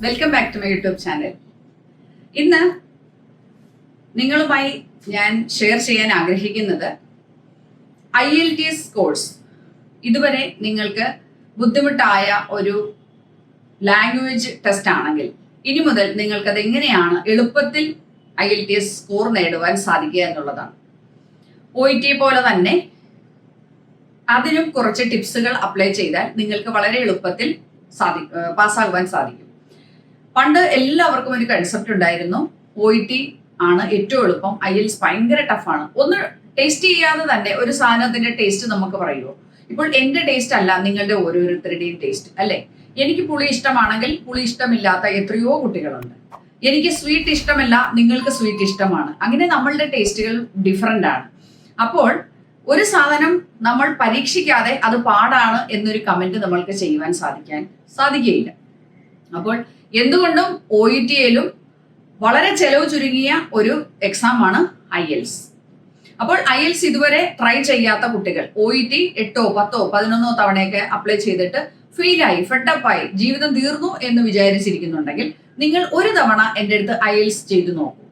Welcome back to my YouTube channel. ഇന്ന് നിങ്ങളുമായി ഞാൻ ഷെയർ ചെയ്യാൻ ആഗ്രഹിക്കുന്നത് IELTS കോഴ്സ്. ഇതുവരെ നിങ്ങൾക്ക് ബുദ്ധിമുട്ടായ ഒരു ലാംഗ്വേജ് ടെസ്റ്റ് ആണെങ്കിൽ ഇനി മുതൽ നിങ്ങൾക്കത് എങ്ങനെയാണ് എളുപ്പത്തിൽ IELTS സ്കോർ നേടുവാൻ സാധിക്കുക എന്നുള്ളതാണ്. OET പോലെ തന്നെ അതിനും കുറച്ച് ടിപ്സുകൾ അപ്ലൈ ചെയ്താൽ നിങ്ങൾക്ക് വളരെ എളുപ്പത്തിൽ പാസ്സാകുവാൻ സാധിക്കും. പണ്ട് എല്ലാവർക്കും ഒരു കൺസെപ്റ്റ് ഉണ്ടായിരുന്നു, OET ആണ് ഏറ്റവും എളുപ്പം, IELTS ഭയങ്കര ടഫാണ്. ഒന്ന് ടേസ്റ്റ് ചെയ്യാതെ തന്നെ ഒരു സാധനത്തിന്റെ ടേസ്റ്റ് നമുക്ക് പറയുമോ? ഇപ്പോൾ എന്റെ ടേസ്റ്റ് അല്ല നിങ്ങളുടെ ഓരോരുത്തരുടെയും ടേസ്റ്റ് അല്ലെ. എനിക്ക് പുളി ഇഷ്ടമാണെങ്കിൽ പുളി ഇഷ്ടമില്ലാത്ത എത്രയോ കുട്ടികളുണ്ട്. എനിക്ക് സ്വീറ്റ് ഇഷ്ടമല്ല, നിങ്ങൾക്ക് സ്വീറ്റ് ഇഷ്ടമാണ്. അങ്ങനെ നമ്മളുടെ ടേസ്റ്റുകൾ ഡിഫറെന്റ് ആണ്. അപ്പോൾ ഒരു സാധനം നമ്മൾ പരീക്ഷിക്കാതെ അത് പാടാണ് എന്നൊരു കമന്റ് നമ്മൾക്ക് ചെയ്യുവാൻ സാധിക്കുകയില്ല. അപ്പോൾ എന്തുകൊണ്ടും OET-യിലും വളരെ ചെലവ് ചുരുങ്ങിയ ഒരു എക്സാമാണ് IELTS. അപ്പോൾ IELTS ഇതുവരെ ട്രൈ ചെയ്യാത്ത കുട്ടികൾ OET 8, 10, 11 തവണയൊക്കെ അപ്ലൈ ചെയ്തിട്ട് ഫെയിലായി, ഫെഡപ്പായി, ജീവിതം തീർന്നു എന്ന് വിചാരിച്ചിരിക്കുന്നുണ്ടെങ്കിൽ നിങ്ങൾ ഒരു തവണ എൻ്റെ അടുത്ത് IELTS ചെയ്തു നോക്കൂ.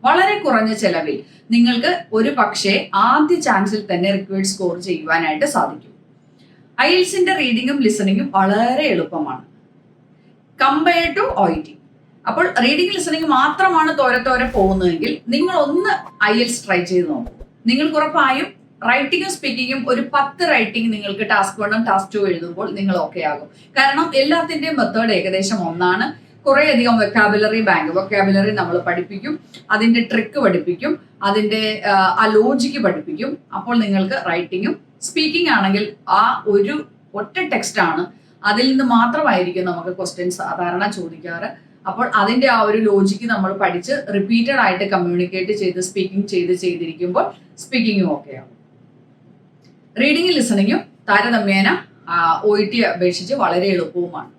വളരെ കുറഞ്ഞ ചെലവിൽ നിങ്ങൾക്ക് ഒരു പക്ഷേ ആദ്യ ചാൻസിൽ തന്നെ റിക്വയർഡ് സ്കോർ ചെയ്യുവാനായിട്ട് സാധിക്കും. IELTS-ന്റെ റീഡിങ്ങും ലിസണിങ്ങും വളരെ എളുപ്പമാണ് കമ്പയർഡ് ടു OET. അപ്പോൾ റീഡിംഗ് ലിസണിങ് മാത്രമാണ് തോരെ പോകുന്നതെങ്കിൽ നിങ്ങൾ ഒന്ന് IELTS ട്രൈ ചെയ്ത് നോക്കൂ. നിങ്ങൾക്ക് ഉറപ്പായും റൈറ്റിങ്ങും സ്പീക്കിങ്ങും ഒരു 10 റൈറ്റിംഗ് നിങ്ങൾക്ക് ടാസ്ക് 1 ടാസ്ക് 2 എഴുതുമ്പോൾ നിങ്ങൾ ഓക്കെ ആകും. കാരണം എല്ലാത്തിന്റെയും മെത്തേഡ് ഏകദേശം ഒന്നാണ്. കുറേയധികം വൊക്കാബുലറി നമ്മൾ പഠിപ്പിക്കും, അതിന്റെ ട്രിക്ക് പഠിപ്പിക്കും, അതിന്റെ ആ ലോജിക്ക് പഠിപ്പിക്കും. അപ്പോൾ നിങ്ങൾക്ക് റൈറ്റിങ്ങും സ്പീക്കിംഗ് ആണെങ്കിൽ ആ ഒരു ഒറ്റ ടെക്സ്റ്റ് ആണ്, അതിൽ നിന്ന് മാത്രമായിരിക്കും നമുക്ക് ക്വസ്റ്റ്യൻസ് സാധാരണ ചോദിക്കാറ്. അപ്പോൾ അതിന്റെ ആ ഒരു ലോജിക്ക് നമ്മൾ പഠിച്ച് റിപ്പീറ്റഡ് ആയിട്ട് കമ്മ്യൂണിക്കേറ്റ് ചെയ്ത് സ്പീക്കിംഗ് ചെയ്തിരിക്കുമ്പോൾ സ്പീക്കിങ്ങും ഓക്കെ ആവും. റീഡിങ്ങും ലിസണിങ്ങും താരതമ്യേന OET അപേക്ഷിച്ച് വളരെ എളുപ്പവുമാണ്.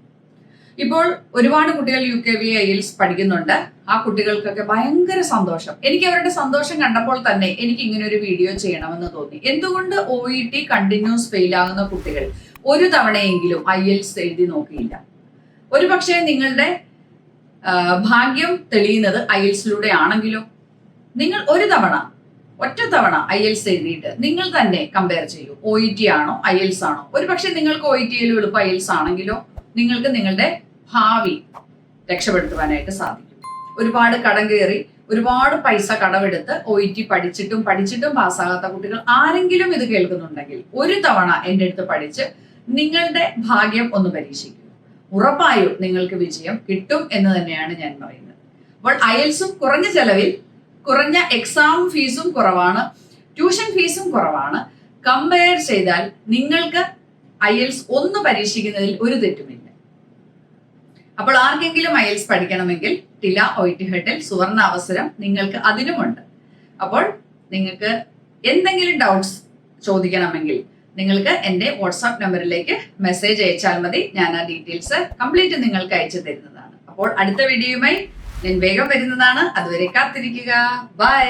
ഇപ്പോൾ ഒരുപാട് കുട്ടികൾ UKV IELTS പഠിക്കുന്നുണ്ട്. ആ കുട്ടികൾക്കൊക്കെ ഭയങ്കര സന്തോഷം. എനിക്ക് അവരുടെ സന്തോഷം കണ്ടപ്പോൾ തന്നെ എനിക്ക് ഇങ്ങനെ ഒരു വീഡിയോ ചെയ്യണമെന്ന് തോന്നി. എന്തുകൊണ്ട് OET കണ്ടിന്യൂസ് ഫെയിൽ ആകുന്ന കുട്ടികൾ ഒരു തവണയെങ്കിലും IELTS എഴുതി നോക്കിയില്ല? ഒരു പക്ഷേ നിങ്ങളുടെ ഭാഗ്യം തെളിയുന്നത് IELTS-ലൂടെ ആണെങ്കിലോ? നിങ്ങൾ ഒറ്റ തവണ IELTS എഴുതിയിട്ട് നിങ്ങൾ തന്നെ കമ്പയർ ചെയ്യൂ. OET ആണോ IELTS ആണോ? ഒരു പക്ഷേ നിങ്ങൾക്ക് OET-യിലും എളുപ്പം IELTS ആണെങ്കിലോ നിങ്ങൾക്ക് നിങ്ങളുടെ ഭാവി രക്ഷപ്പെടുത്തുവാനായിട്ട് സാധിക്കും. ഒരുപാട് കടം കയറി ഒരുപാട് പൈസ കടമെടുത്ത് OET പഠിച്ചിട്ടും പാസ്സാകാത്ത കുട്ടികൾ ആരെങ്കിലും ഇത് കേൾക്കുന്നുണ്ടെങ്കിൽ ഒരു തവണ എൻ്റെ അടുത്ത് പഠിച്ച് നിങ്ങളുടെ ഭാഗ്യം ഒന്ന് പരീക്ഷിക്കുക. ഉറപ്പായും നിങ്ങൾക്ക് വിജയം കിട്ടും എന്ന് തന്നെയാണ് ഞാൻ പറയുന്നത്. അപ്പോൾ IELTS-ഉം കുറഞ്ഞ ചെലവിൽ, കുറഞ്ഞ എക്സാം ഫീസും കുറവാണ്, ട്യൂഷൻ ഫീസും കുറവാണ്. കമ്പയർ ചെയ്താൽ നിങ്ങൾക്ക് IELTS ഒന്ന് പരീക്ഷിക്കുന്നതിൽ ഒരു തെറ്റുമില്ല. അപ്പോൾ ആർക്കെങ്കിലും IELTS പഠിക്കണമെങ്കിൽ ടില OET ഹെഡിൽ സുവർണ അവസരം നിങ്ങൾക്ക് അതിനുമുണ്ട്. അപ്പോൾ നിങ്ങൾക്ക് എന്തെങ്കിലും ഡൗട്ട്സ് ചോദിക്കണമെങ്കിൽ നിങ്ങൾക്ക് എൻ്റെ വാട്സാപ്പ് നമ്പറിലേക്ക് മെസ്സേജ് അയച്ചാൽ മതി. ഞാൻ ആ ഡീറ്റെയിൽസ് കംപ്ലീറ്റ് നിങ്ങൾക്ക് അയച്ചു തരുന്നതാണ്. അപ്പോൾ അടുത്ത വീഡിയോയുമായി ഞാൻ വേഗം വരുന്നതാണ്. അതുവരെ കാത്തിരിക്കുക. ബൈ.